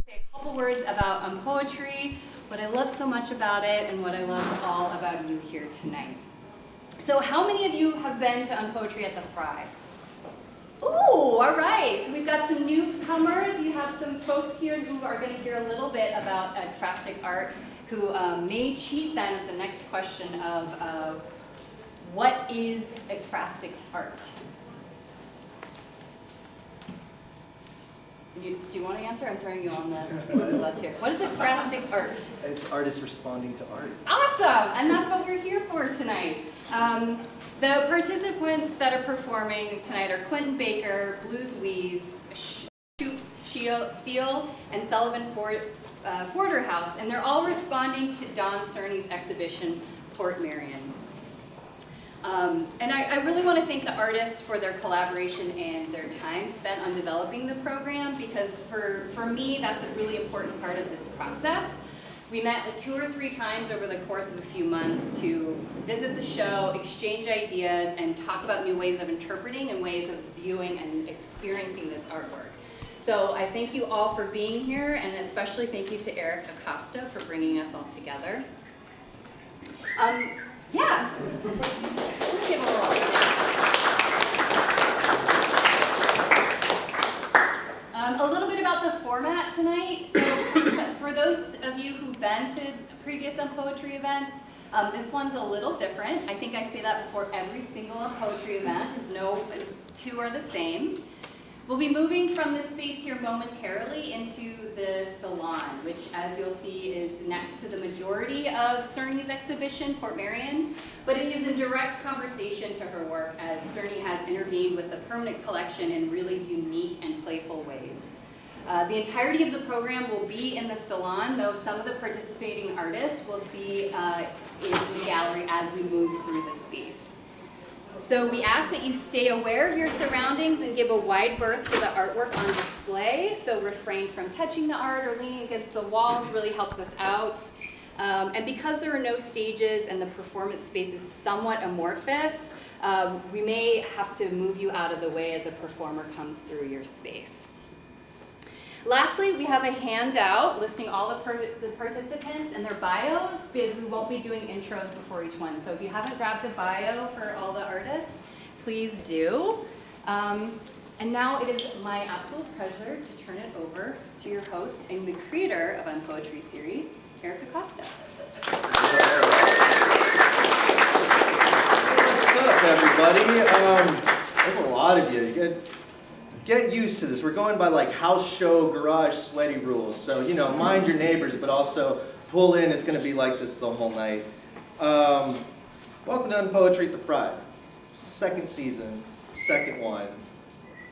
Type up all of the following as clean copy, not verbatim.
say a couple words about unpoetry, what I love so much about it, and what I love all about you here tonight. So how many of you have been to unpoetry at the Frye? Ooh, all right. So we've got some newcomers. You have some folks here who are going to hear a little bit about ekphrastic art, who may cheat then at the next question of what is ekphrastic art? Do you want to answer? I'm throwing you on the bus here. What is ekphrastic art? It's artists responding to art. Awesome! And that's what we're here for tonight. The participants that are performing tonight are Quenton Baker, blues.weave, Steele, and Sullivan Forderhouse, and they're all responding to Don Cerny's exhibition, Port Marion. And I really want to thank the artists for their collaboration and their time spent on developing the program, because for me, that's a really important part of this process. We met 2 or 3 times over the course of a few months to visit the show, exchange ideas, and talk about new ways of interpreting and ways of viewing and experiencing this artwork. So I thank you all for being here, and especially thank you to ACOSTA for bringing us all together. Yeah. Let's give a little bit about the format tonight. So for those of you who've been to previous unpoetry events, this one's a little different. I think I say that before every single unpoetry event, because no 2 are the same. We'll be moving from this space here momentarily into the salon, which, as you'll see, is next to the majority of Cerny's exhibition, Port Marion, but it is in direct conversation to her work, as Cerny has intervened with the permanent collection in really unique and playful ways. The entirety of the program will be in the salon, though some of the participating artists we'll see in the gallery as we move through the space. So we ask that you stay aware of your surroundings and give a wide berth to the artwork on display. So refrain from touching the art or leaning against the walls really helps us out. And because there are no stages and the performance space is somewhat amorphous, we may have to move you out of the way as a performer comes through your space. Lastly, we have a handout listing all the participants and their bios, because we won't be doing intros before each one. So if you haven't grabbed a bio for all the artists, please do. And now it is my absolute pleasure to turn it over to your host and the creator of Unpoetry Series, ACOSTA. What's up, everybody? There's a lot of you. Get used to this. We're going by like house show, garage, sweaty rules. So, mind your neighbors, but also pull in. It's going to be like this the whole night. Welcome to Unpoetry at the Frye. 2nd season, 2nd one.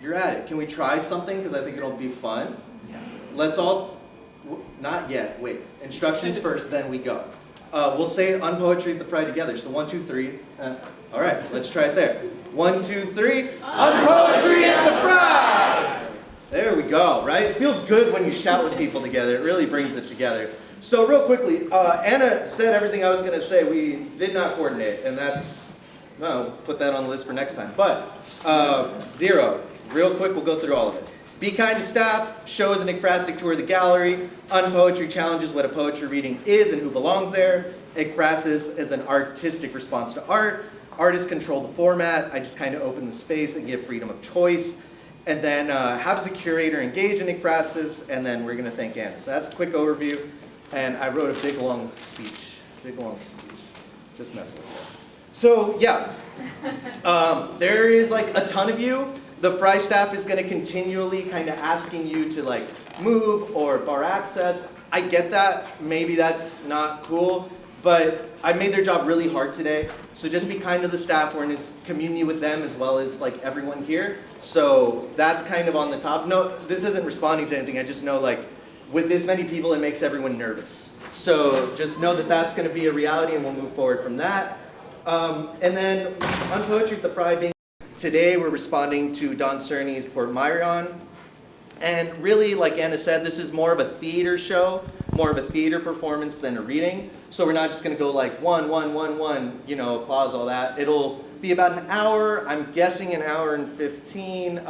You're at it. Can we try something? Because I think it'll be fun. Yeah. Let's all, not yet, wait. Instructions first, then we go. We'll say Unpoetry at the Frye together. So 1, 2, 3. All right, let's try it there. 1, 2, 3. Unpoetry at the Frye! There we go, right? It feels good when you shout with people together. It really brings it together. So real quickly, Anna said everything I was going to say. We did not coordinate, and put that on the list for next time. But 0. Real quick, we'll go through all of it. Be kind to staff, shows an ekphrastic tour of the gallery, Unpoetry challenges what a poetry reading is and who belongs there, ekphrasis is an artistic response to art, artists control the format, I just kind of open the space and give freedom of choice, and then how does a curator engage in ekphrasis, and then we're going to thank Anna. So that's a quick overview, and I wrote a big long speech, just messing with you. So yeah, there is like a ton of you. The Frye staff is going to continually kind of asking you to like move or bar access. I get that. Maybe that's not cool, but I made their job really hard today. So just be kind to the staff. We're in this community with them as well as like everyone here. So that's kind of on the top. No, this isn't responding to anything. I just know like with this many people, it makes everyone nervous. So just know that that's going to be a reality, and we'll move forward from that. And then Unpoetry at the Frye being today, we're responding to Don Cerny's Port Marion. And really, like Anna said, this is more of a theater show, more of a theater performance than a reading. So we're not just going to go like 1, 1, 1, 1, applause, all that. It'll be about an hour. I'm guessing an hour and 15.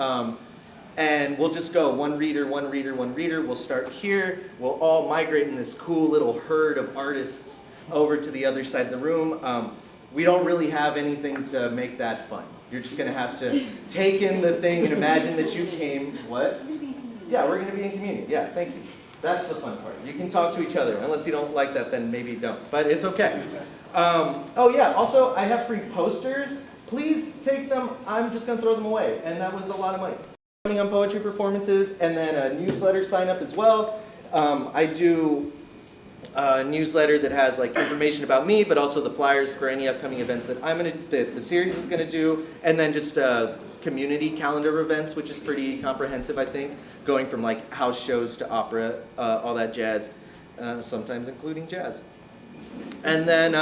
And we'll just go one reader, one reader, one reader. We'll start here. We'll all migrate in this cool little herd of artists over to the other side of the room. We don't really have anything to make that fun. You're just going to have to take in the thing and imagine that you came, what? Yeah, we're going to be in community. Yeah, thank you. That's the fun part. You can talk to each other. Unless you don't like that, then maybe don't. But it's okay. Oh yeah, also I have free posters. Please take them. I'm just going to throw them away. And that was a lot of money. On poetry performances, and then a newsletter sign up as well. I do a newsletter that has like information about me, but also the flyers for any upcoming events that the series is gonna do, and then just community calendar of events, which is pretty comprehensive, I think, going from like house shows to opera, all that jazz, sometimes including jazz. And then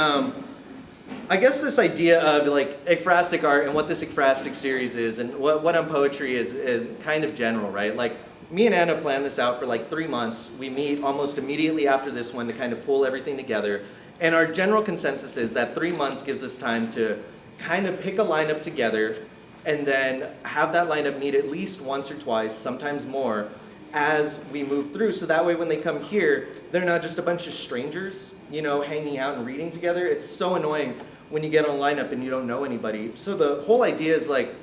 I guess this idea of like ekphrastic art and what this ekphrastic series is and what unpoetry is kind of general, right? Like me and Anna planned this out for like 3 months. We meet almost immediately after this one to kind of pull everything together. And our general consensus is that 3 months gives us time to kind of pick a lineup together and then have that lineup meet at least once or twice, sometimes more, as we move through. So that way when they come here, they're not just a bunch of strangers, you know, hanging out and reading together. It's so annoying when you get on a lineup and you don't know anybody. So the whole idea is like,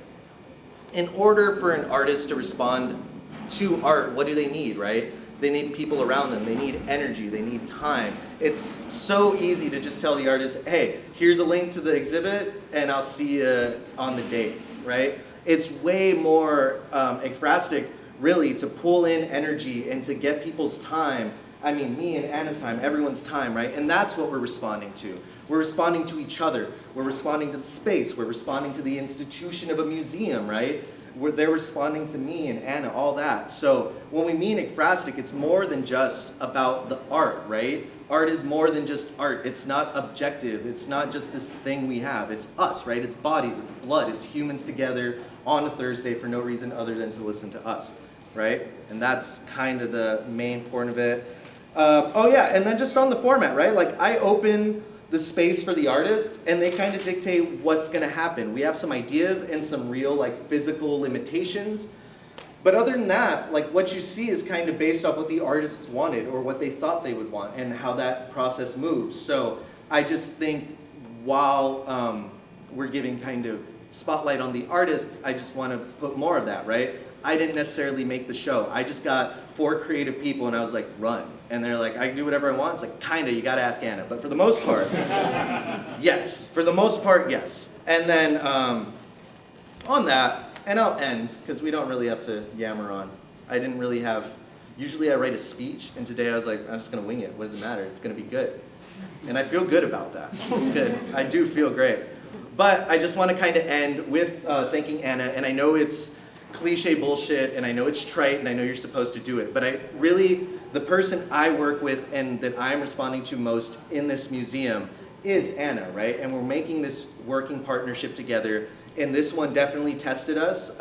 in order for an artist to respond to art, what do they need, right? They need people around them. They need energy. They need time. It's so easy to just tell the artist, hey, here's a link to the exhibit and I'll see you on the date, right? It's way more ekphrastic, really, to pull in energy and to get people's time. I mean, me and Anna's time, everyone's time, right? And that's what we're responding to. We're responding to each other. We're responding to the space. We're responding to the institution of a museum, right? They're responding to me and Anna, all that. So when we mean ekphrastic, it's more than just about the art, right? Art is more than just art. It's not objective. It's not just this thing we have. It's us, right? It's bodies, it's blood, it's humans together on a Thursday for no reason other than to listen to us, right? And that's kind of the main point of it. Oh yeah, and then just on the format, right? Like I open the space for the artists and they kind of dictate what's gonna happen. We have some ideas and some real like physical limitations. But other than that, like what you see is kind of based off what the artists wanted or what they thought they would want and how that process moves. So I just think while we're giving kind of spotlight on the artists, I just want to put more of that, right? I didn't necessarily make the show. I just got 4 creative people and I was like, run. And they're like, I can do whatever I want. It's like, kinda, you gotta ask Anna. But for the most part, yes. For the most part, yes. And then on that, and I'll end, because we don't really have to yammer on. I didn't really have, usually I write a speech, and today I was like, I'm just gonna wing it. What does it matter? It's gonna be good. And I feel good about that. It's good. I do feel great. But I just want to kind of end with thanking Anna, and I know it's cliche bullshit, and I know it's trite, and I know you're supposed to do it, but I really, the person I work with and that I'm responding to most in this museum is Anna, right? And we're making this working partnership together, and this one definitely tested us,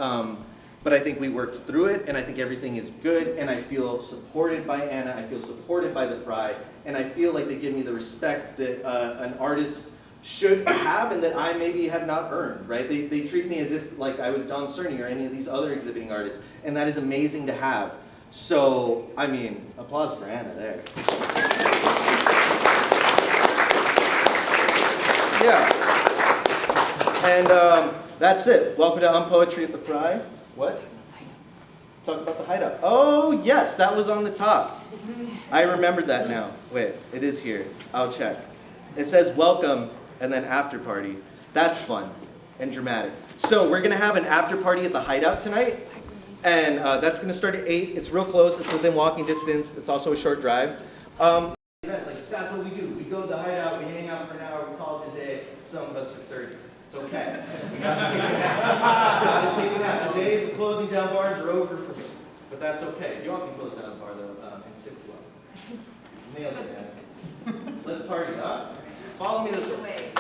but I think we worked through it, and I think everything is good, and I feel supported by Anna, I feel supported by the Frye, and I feel like they give me the respect that an artist should have and that I maybe have not earned, right? They treat me as if like I was Don Cerny or any of these other exhibiting artists, and that is amazing to have. So, I mean, applause for Anna there. Yeah. And that's it. Welcome to Unpoetry at the Frye. What? Talk about the hideout. Oh, yes, that was on the top. I remembered that now. Wait, it is here. I'll check. It says welcome and then after party. That's fun and dramatic. So we're gonna have an after party at the hideout tonight, and that's gonna start at 8. It's real close, it's within walking distance. It's also a short drive. Like, that's what we do. We go to the hideout, we hang out for an hour, we call it a day. Some of us are 30. It's okay. You gotta take a nap. The days of closing down bars are over for me, but that's okay. You all can close down a bar though, and tip well. Nailed it, man. Let's party, huh? Follow me this way.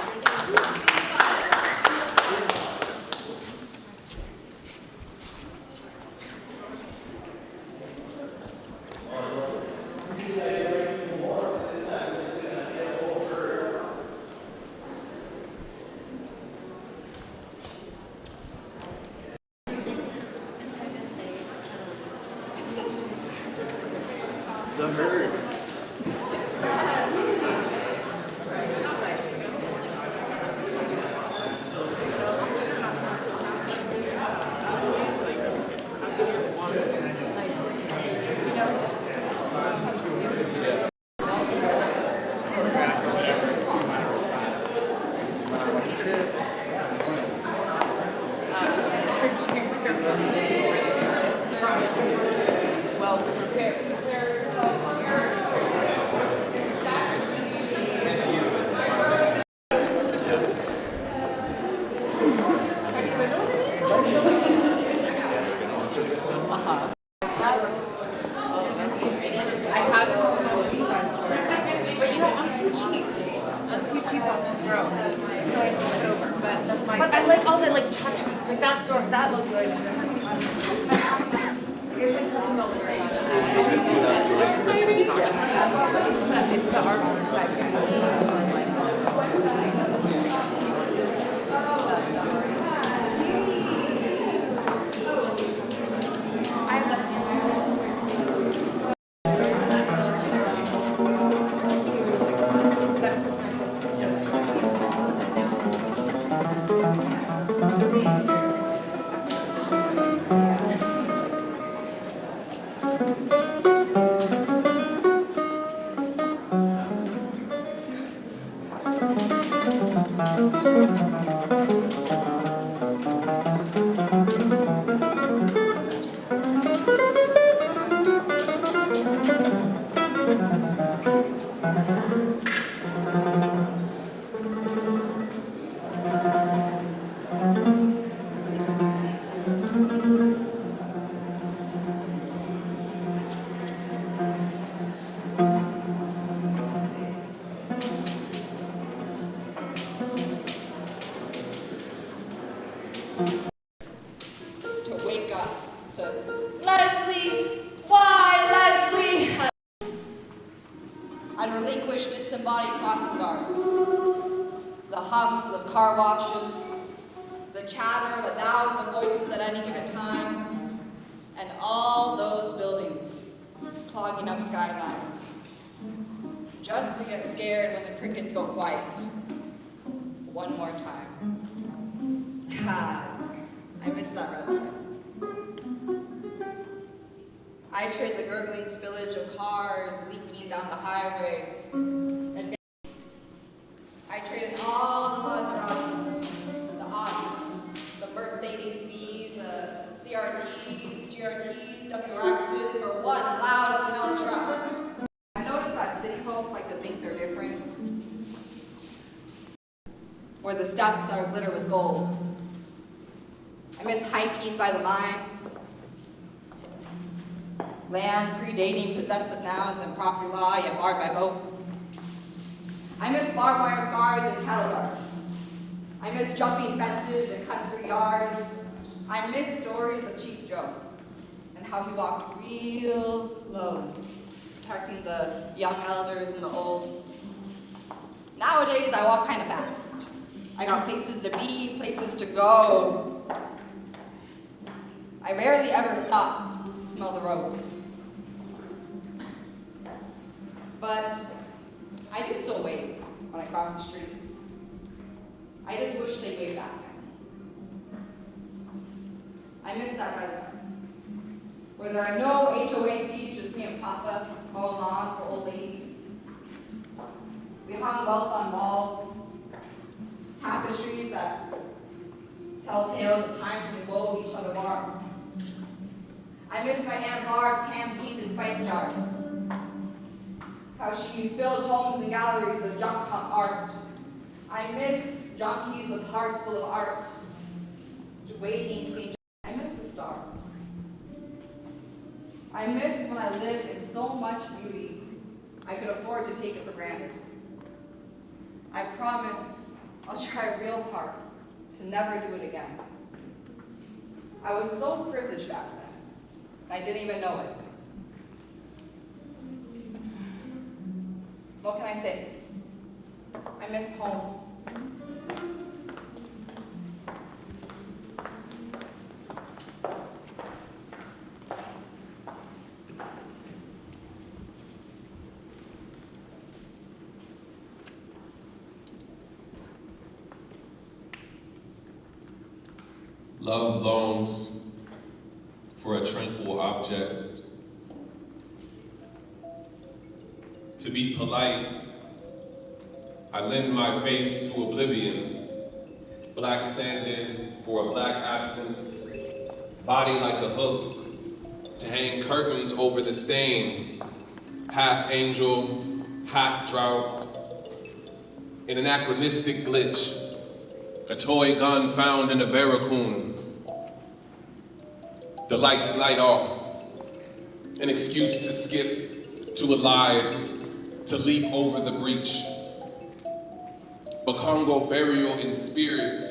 The herd. But I like all the like tchotchkes, like that store, that looked good. You're like touching all the same. It's the art on the side. To wake up to Leslie, why Leslie? I'd relinquish disembodied crossing guards, the hums of car washes, the chatter of 1,000 voices at any given time, and all those buildings clogging up skylines, just to get scared when the crickets go quiet. One more time. God, I miss that resident. I trade the gurgling spillage of cars leaking down the highway. And I traded all the Maseratis, the Audis, the Mercedes-Benz, the CRTs, GRTs, WRXs for one loud as hell truck. I noticed that city folk like to think they're different, where the steps are glitter with gold. I miss hiking by the mines, land predating possessive nouns and property law, yet barred by both. I miss barbed wire scars and cattle yards. I miss jumping fences and country yards. I miss stories of Chief Joe and how he walked real slow, protecting the young elders and the old. Nowadays, I walk kind of fast. I got places to be, places to go. I rarely ever stop to smell the rose. But I do still wave when I cross the street. I just wish they'd wave back. I miss that resident, where there are no HOA fees, just me and Papa mowing lawns for old ladies. We hung wealth on walls, tapestries that tell tales of times when we wove each other warm. I miss my Aunt Barb's hand-painted spice jars, how she filled homes and galleries with junk art. I miss junkies with hearts full of art, waiting to be. I miss the stars. I miss when I lived in so much beauty, I could afford to take it for granted. I promise I'll try real hard to never do it again. I was so privileged back then. I didn't even know it. What can I say? I miss home. Love longs for a tranquil object. To be polite, I lend my face to oblivion. Black stand-in for a black absence. Body like a hook to hang curtains over the stain. Half angel, half drought. An anachronistic glitch. A toy gun found in a barracoon. The lights light off. An excuse to skip, to elide, to leap over the breach. Bakongo burial in spirit.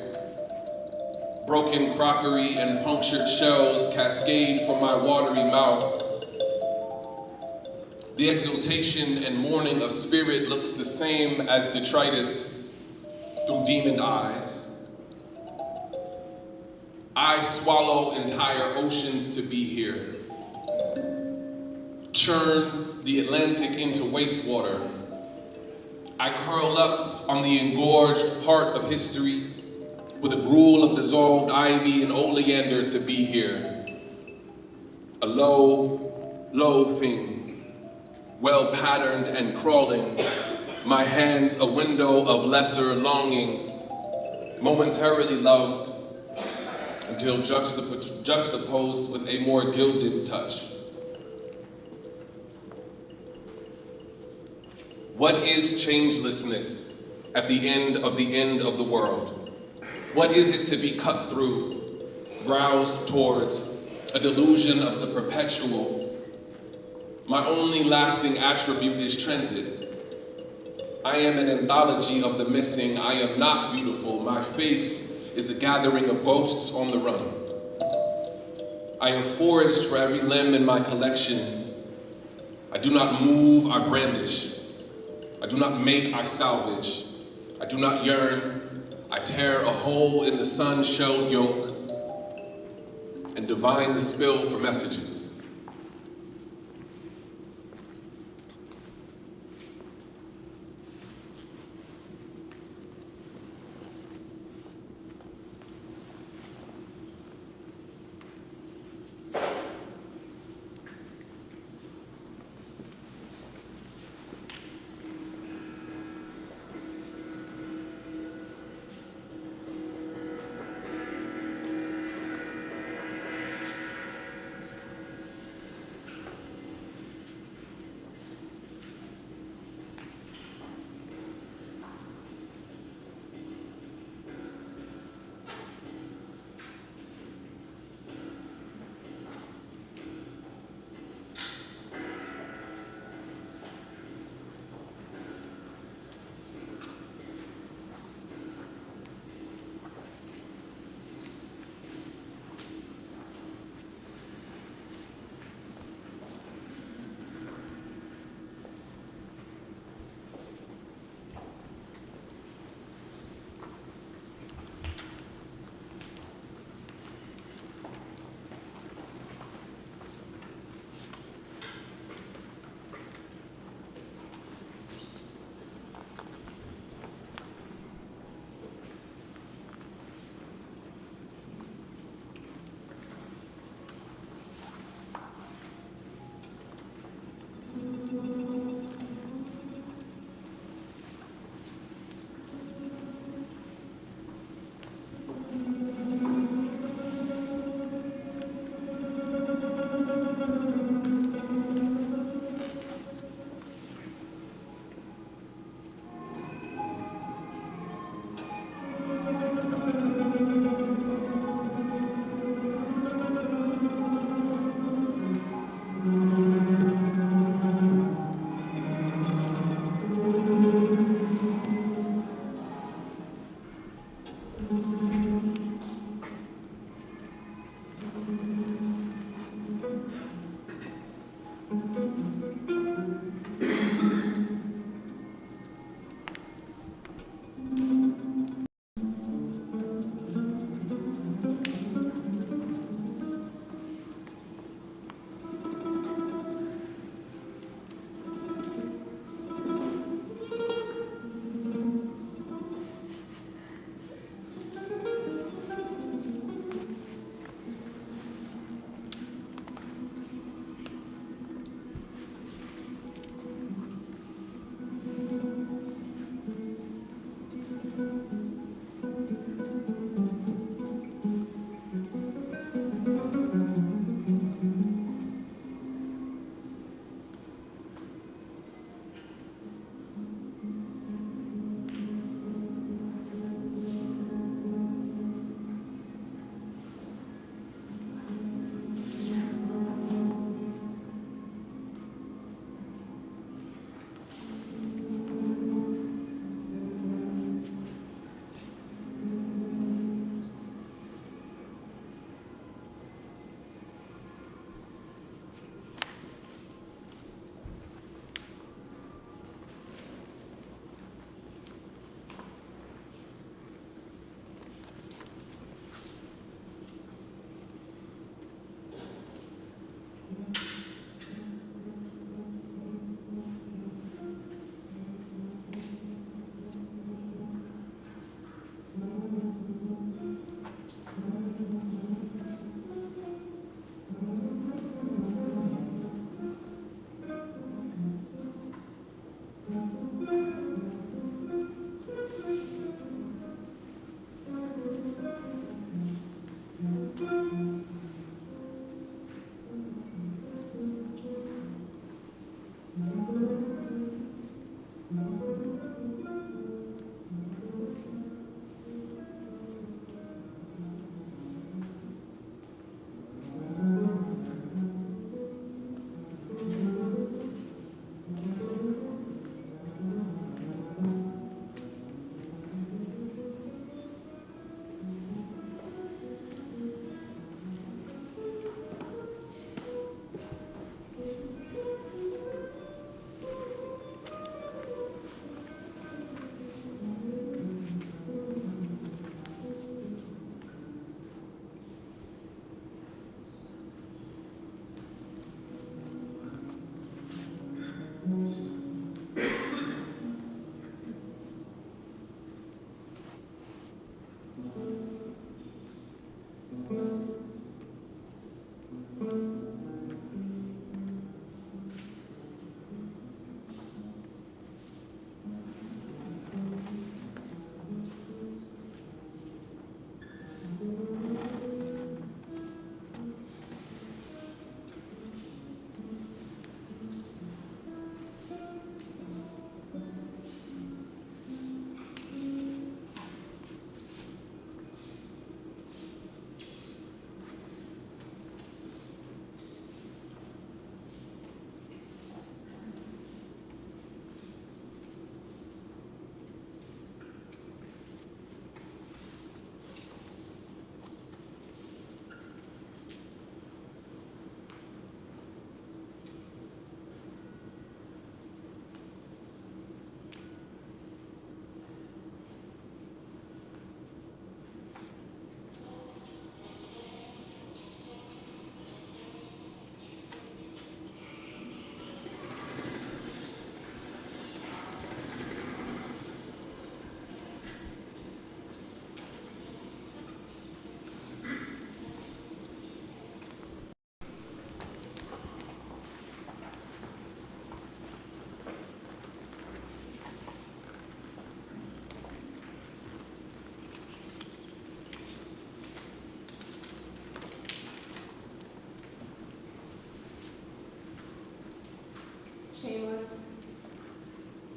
Broken crockery and punctured shells cascade from my watery mouth. The exultation and mourning of spirit looks the same as detritus through demoned eyes. I swallow entire oceans to be here. Churn the Atlantic into wastewater. I curl up on the engorged part of history with a gruel of dissolved ivy and oleander to be here. A low, low thing, well patterned and crawling, my hands a window of lesser longing, momentarily loved until juxtaposed with a more gilded touch. What is changelessness at the end of the world? What is it to be cut through, browsed towards, a delusion of the perpetual? My only lasting attribute is transit. I am an anthology of the missing. I am not beautiful. My face is a gathering of ghosts on the run. I have foraged for every limb in my collection. I do not move, I brandish. I do not make, I salvage. I do not yearn, I tear a hole in the sun-shelled yolk and divine the spill for messages.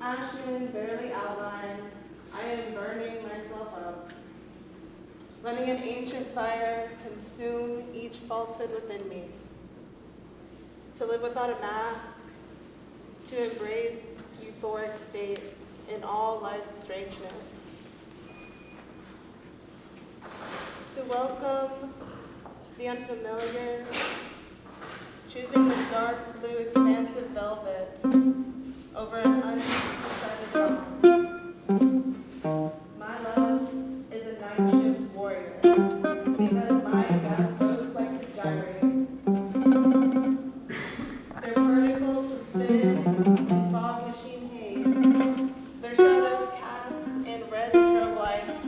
Ashen, barely outlined, I am burning myself up, letting an ancient fire consume each falsehood within me. To live without a mask, to embrace euphoric states in all life's strangeness. To welcome the unfamiliar, choosing the dark blue expansive velvet over an undecided dawn. My love is a night shift warrior because my gap flows like to gyrate. Their particles suspend in fog machine haze, their shadows cast in red strobe lights.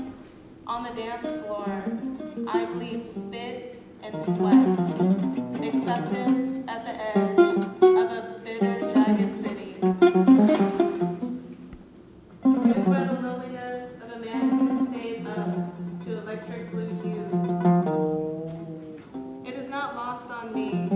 On the dance floor, I bleed spit and sweat, acceptance at the edge of a bitter, jagged city. Tuned by the loneliness of a man who stays up to electric blue hues. It is not lost on me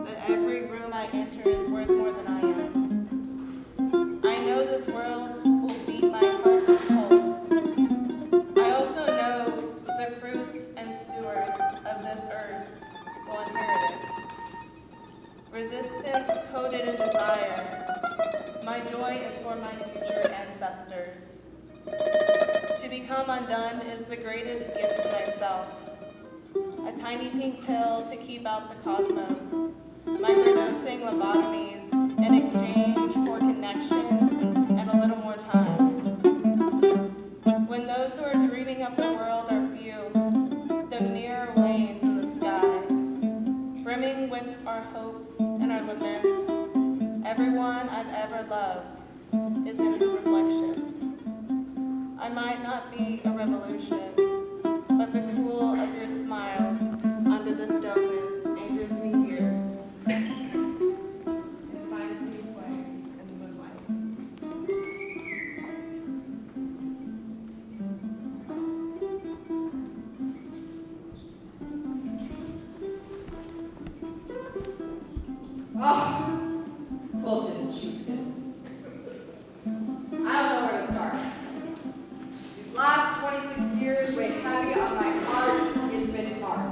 that every room I enter is worth more than I am. I know this world will beat my heart cold. I also know the fruits and stewards of this earth will inherit it. Resistance coded in desire. My joy is for my future ancestors. To become undone is the greatest gift to myself. A tiny pink pill to keep out the cosmos. Microdosing lobotomies in exchange for connection and a little more time. When those who are dreaming of the world are few, the mirror wanes in the sky, brimming with our hopes and our laments. Everyone I've ever loved is in reflection. I might not be a revolution, but the cool of your smile under this darkness anchors me here. And finds me swaying in the moonlight. Oh, quenton, Shyanne. I don't know where to start. These last 26 years weigh heavy on my heart. It's been hard.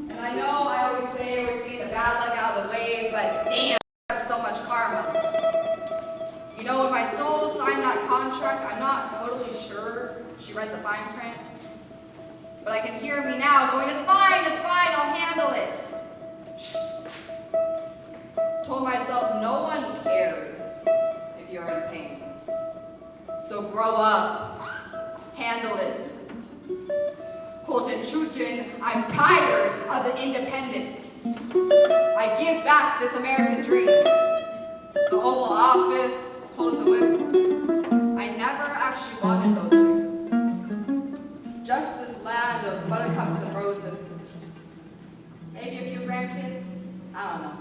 And I know I always say we're seeing the bad luck out of the way, but damn, I have so much karma. You know, when my soul signed that contract, I'm not totally sure she read the fine print. But I can hear me now going, it's fine, I'll handle it. Told myself no one cares if you're in pain. So grow up, handle it. Quenton, Shyanne, I'm tired of the independence. I give back this American dream. The Oval Office, holding the whip. I never actually wanted those things. Just this land of buttercups and roses. Maybe a few grandkids, I don't know.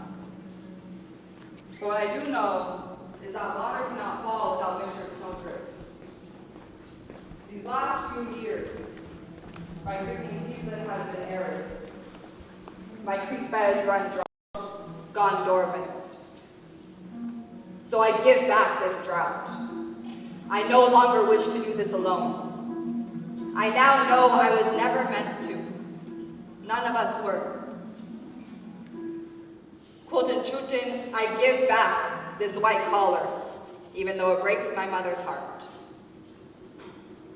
But what I do know is that water cannot fall without winter snow drifts. These last few years, my drinking season has been arid. My creek beds run dry, gone dormant. So I give back this drought. I no longer wish to do this alone. I now know I was never meant to. None of us were. Quenton, Shyanne, I give back this white collar, even though it breaks my mother's heart.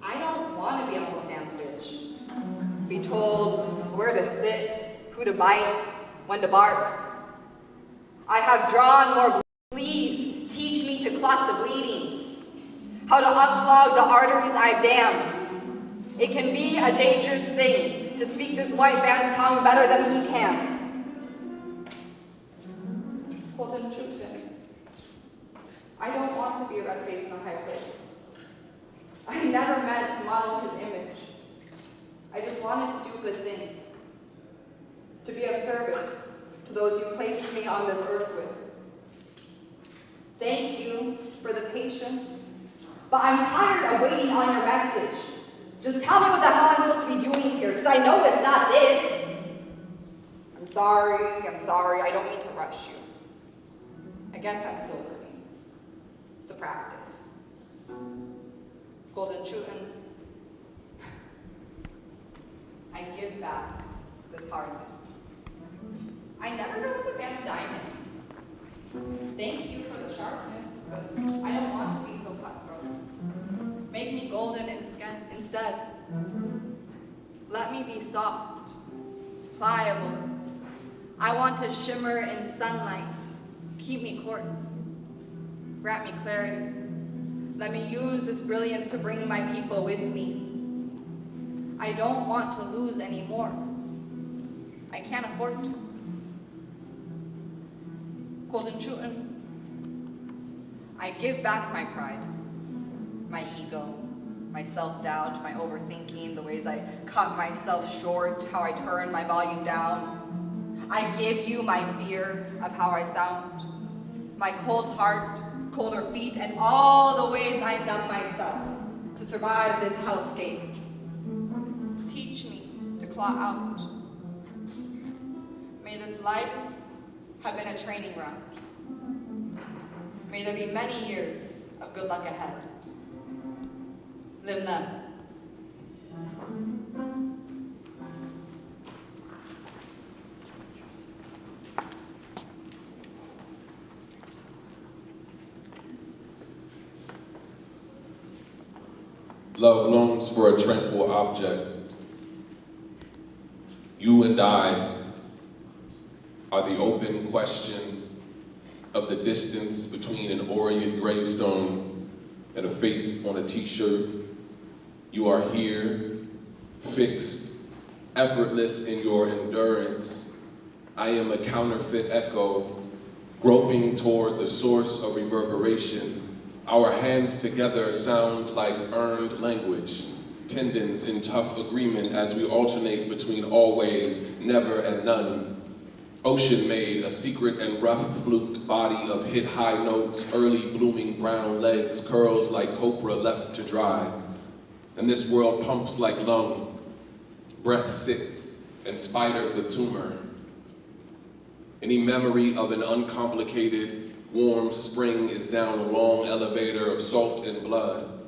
I don't want to be a Uncle Sam's bitch. Be told where to sit, who to bite, when to bark. I have drawn more blood. Please teach me to clot the bleedings, how to unclog the arteries I've dammed. It can be a dangerous thing to speak this white man's tongue better than he can. Quenton, Shyanne, I don't want to be a red face in a high place. I never meant to model his image. I just wanted to do good things, to be of service to those you placed me on this earth with. Thank you for the patience, but I'm tired of waiting on your message. Just tell me what the hell I'm supposed to be doing here, because I know it's not this. I'm sorry, I don't mean to rush you. I guess I'm still learning. It's a practice. Golden Chutin, I give back this hardness. I never was a fan of diamonds. Thank you for the sharpness, but I don't want to be so cutthroat. Make me golden instead. Let me be soft, pliable. I want to shimmer in sunlight. Keep me quartz. Grant me clarity. Let me use this brilliance to bring my people with me. I don't want to lose any more. I can't afford to. Golden Chutin, I give back my pride, my ego, my self-doubt, my overthinking, the ways I cut myself short, how I turn my volume down. I give you my fear of how I sound, my cold heart, colder feet, and all the ways I numb myself to survive this hellscape. Teach me to claw out. May this life have been a training ground. May there be many years of good luck ahead. Live them. Love longs for a tranquil object. You and I are the open question of the distance between an Orient gravestone and a face on a t-shirt. You are here, fixed, effortless in your endurance. I am a counterfeit echo, groping toward the source of reverberation. Our hands together sound like earned language, tendons in tough agreement as we alternate between always, never, and none. Ocean made, a secret and rough fluked body of hit high notes, early blooming brown legs, curls like copra left to dry. And this world pumps like lung, breath sick and spidered with tumor. Any memory of an uncomplicated, warm spring is down a long elevator of salt and blood.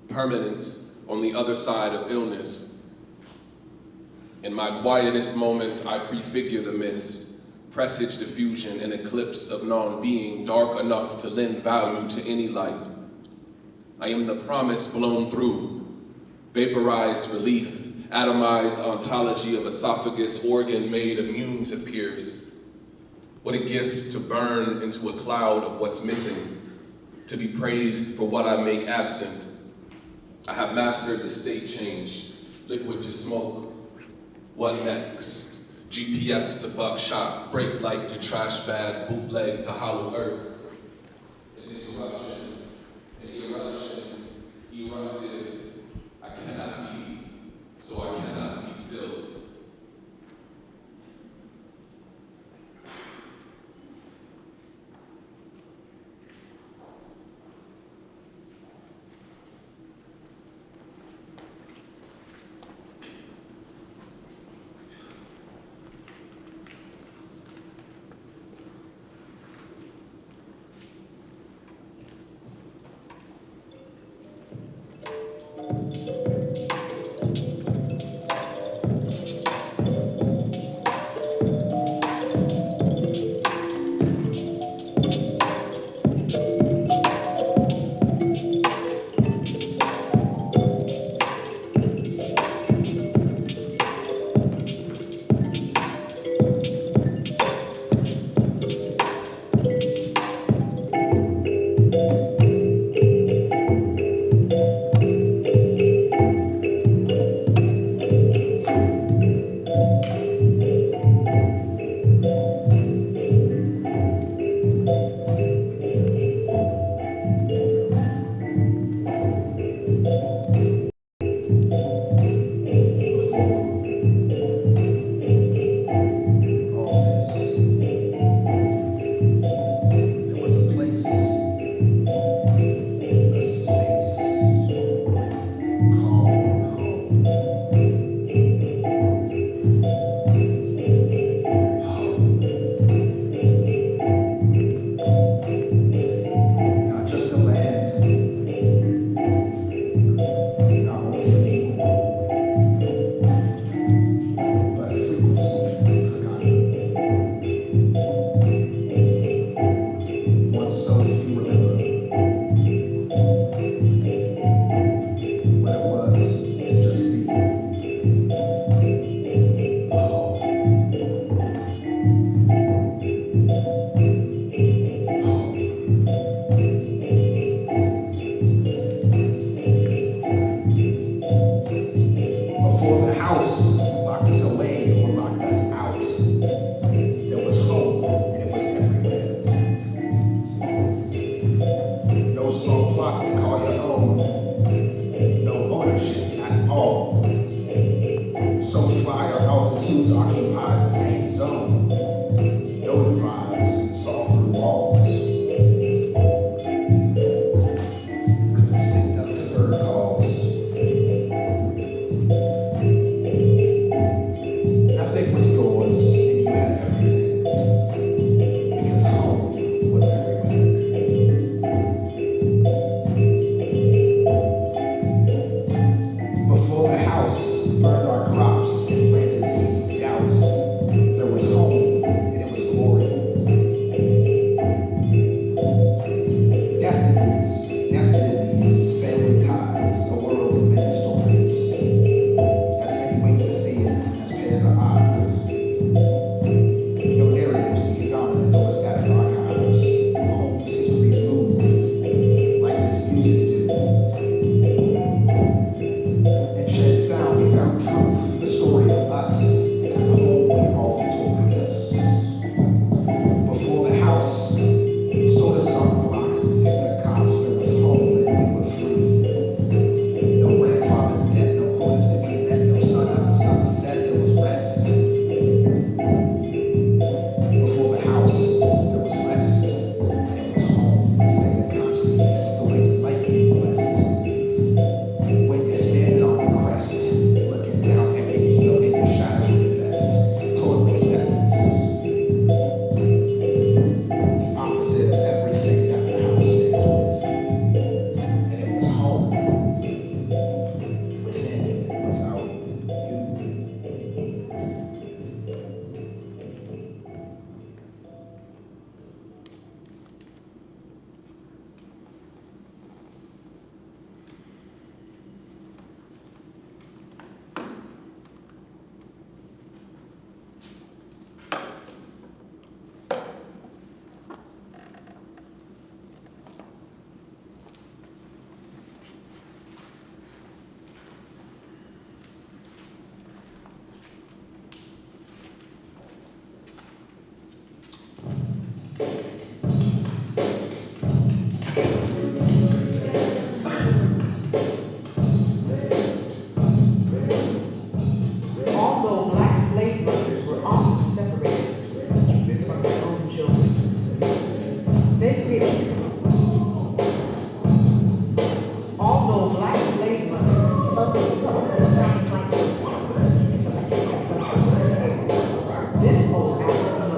Permanence on the other side of illness. In my quietest moments, I prefigure the mist. Presage diffusion, an eclipse of non-being, dark enough to lend value to any light. I am the promise blown through, vaporized relief, atomized ontology of esophagus, organ made immune to pierce. What a gift to burn into a cloud of what's missing, to be praised for what I make absent. I have mastered the state change, liquid to smoke. What next? GPS to buckshot, brake light to trash bag, bootleg to hollow earth. An interruption, an eruption, eruptive. I cannot be, so I cannot be still. Your area will see dominance over static archives. Homes, histories move like this music do. In shed sound, we found truth, the story of us, and the home we all told us. Before the house, soda salt blocks and cigarette cops, there was home and we were free. No grandfather dead, no quarters to be met, no sun after sunset, there was rest. Before the house, there was rest, and it was home, sacred consciousness, the way the light came blessed. When you're standing on the crest, looking down at the ego in your shadow invest, total acceptance. The opposite of everything that the house stands with. And it was home, within, without you. Although black slave mothers were often separated, even from their own children, they created. Although black slave this old African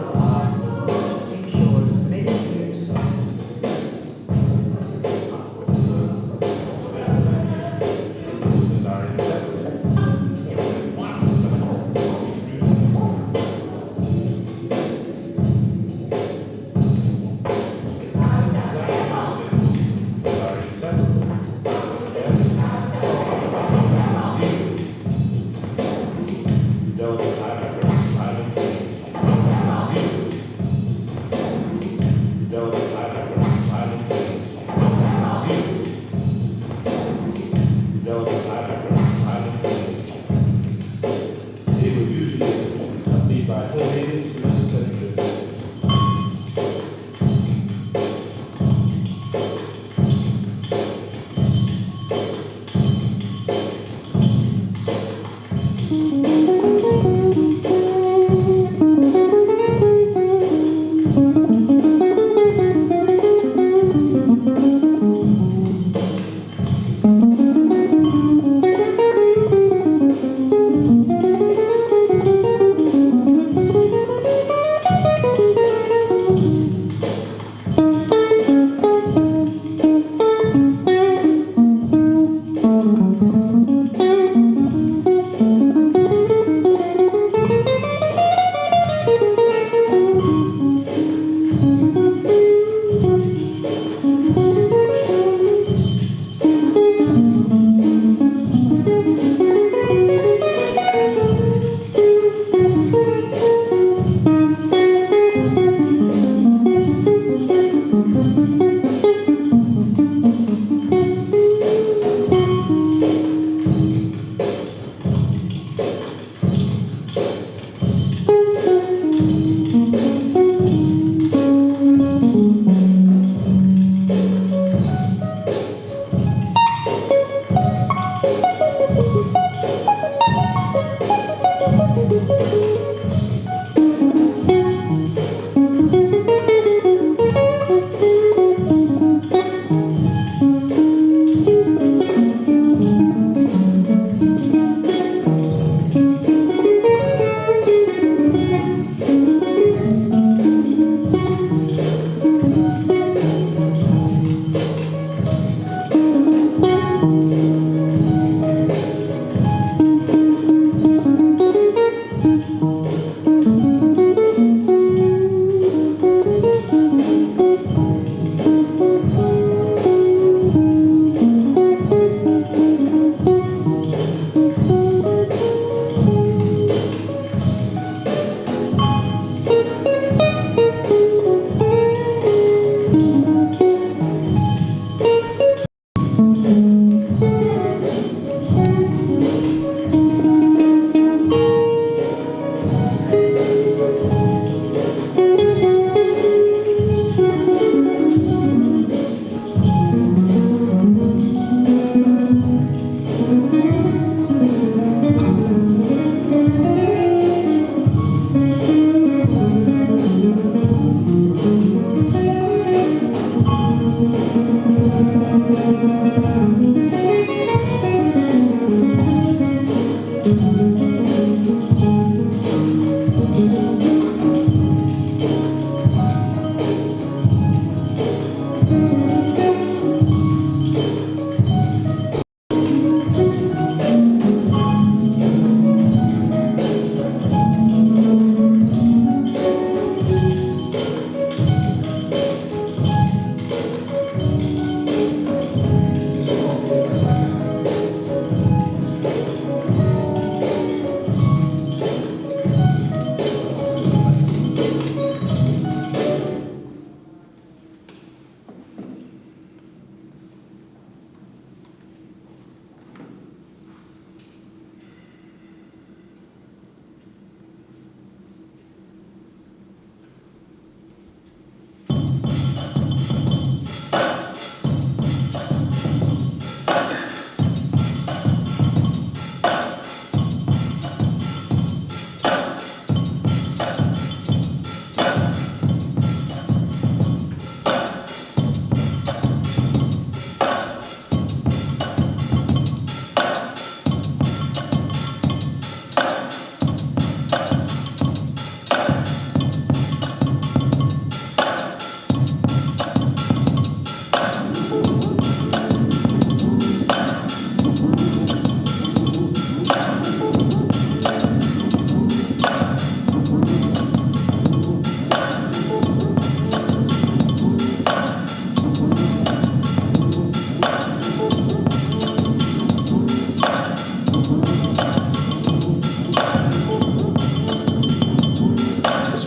love came shores many years ago. They were usually accompanied by her natives who represented them.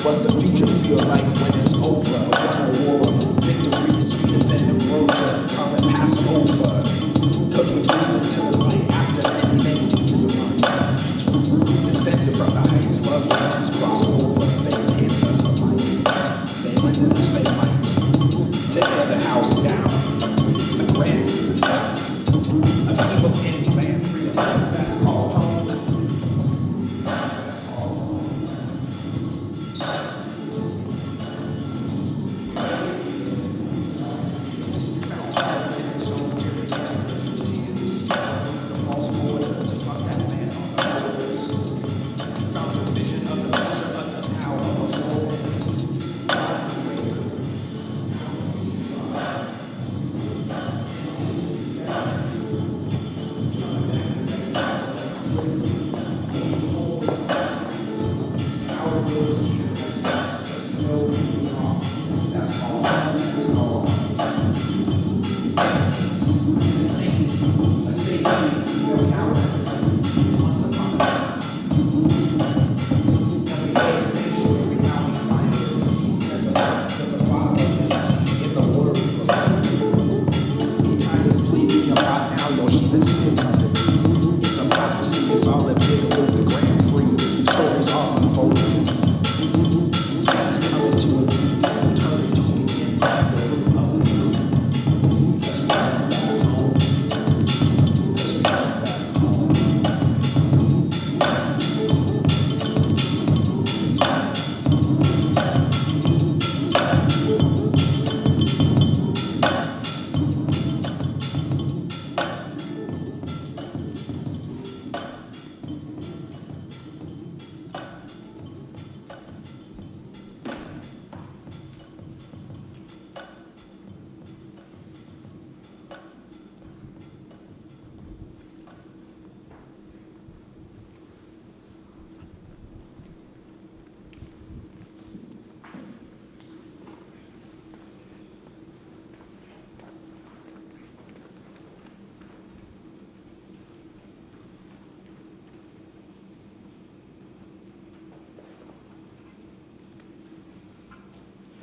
what the future feel like when it's over. Won a war, victory sweeter than ambrosia. Call it Passover, cause we moved into the light after many, many years of our God's angels. Descended from the heights, loved ones crossed over. They landed us the light, they lended us their might. To tear the house down, the grandest of sights. A people in land free of us, that's called home. That's called home. Found power in his own Jerry Camden for tears. Removed the false borders, fuck that land on the borders. Found a vision of the future of the now and before. It's a prophecy, it's all a big with the Grand Prix. Stories all unfolding. Friends coming to a team, turning to begin the root of the tree. Because we are back home. Because we are back home.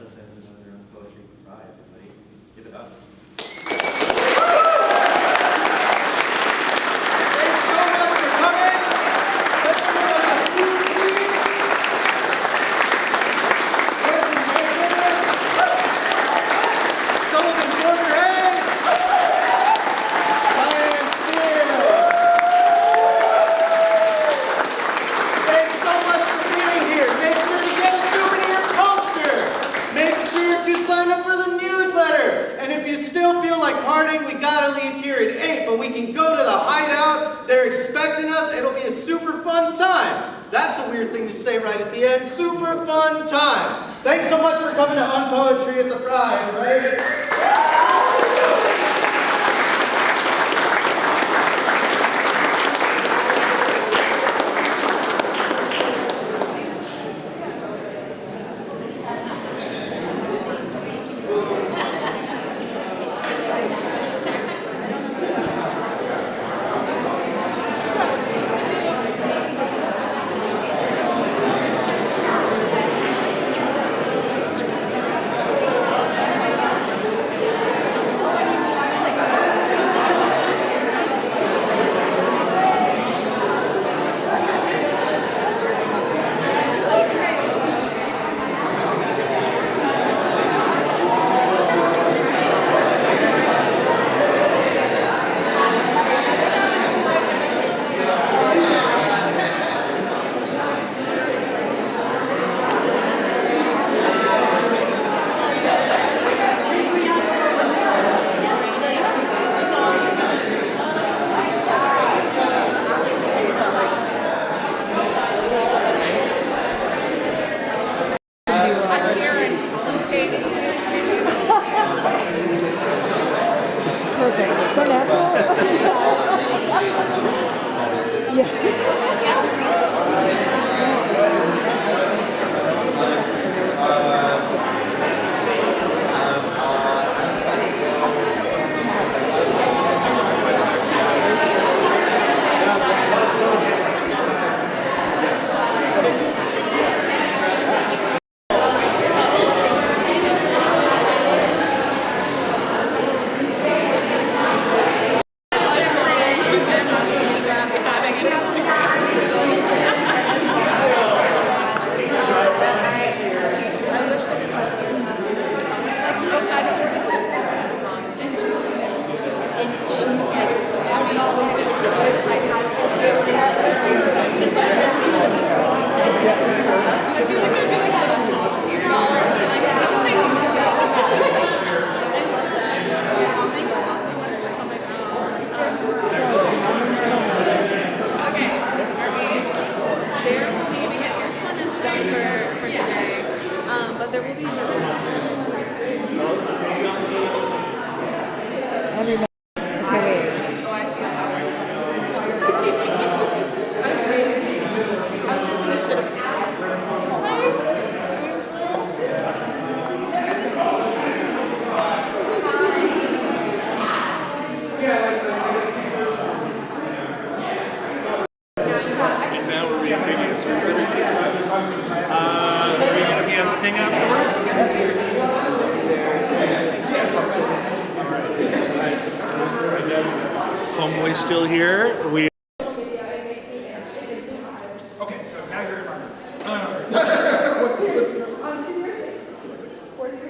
This ends another poetry for frye, everybody. Give it up. Thanks so much for coming. Let's do a food please. Sullivan Porter Eggs. Shyanne Steele. Thanks so much for being here. Make sure to get a souvenir poster. Make sure to sign up for the newsletter. And if you still feel like partying, we gotta leave here at 8, but we can go to the hideout. They're expecting us. It'll be a super fun time. That's a weird thing to say right at the end. Super fun time. Thanks so much for coming to Unpoetry at the Frye, right? there will be another. And now we're being videos for Are we going to be on the thing afterwards? Alright. I guess Homeboy's still here. Okay, so now you're in my what's it? 206. 402.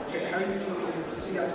Okay, how do you do this? CI.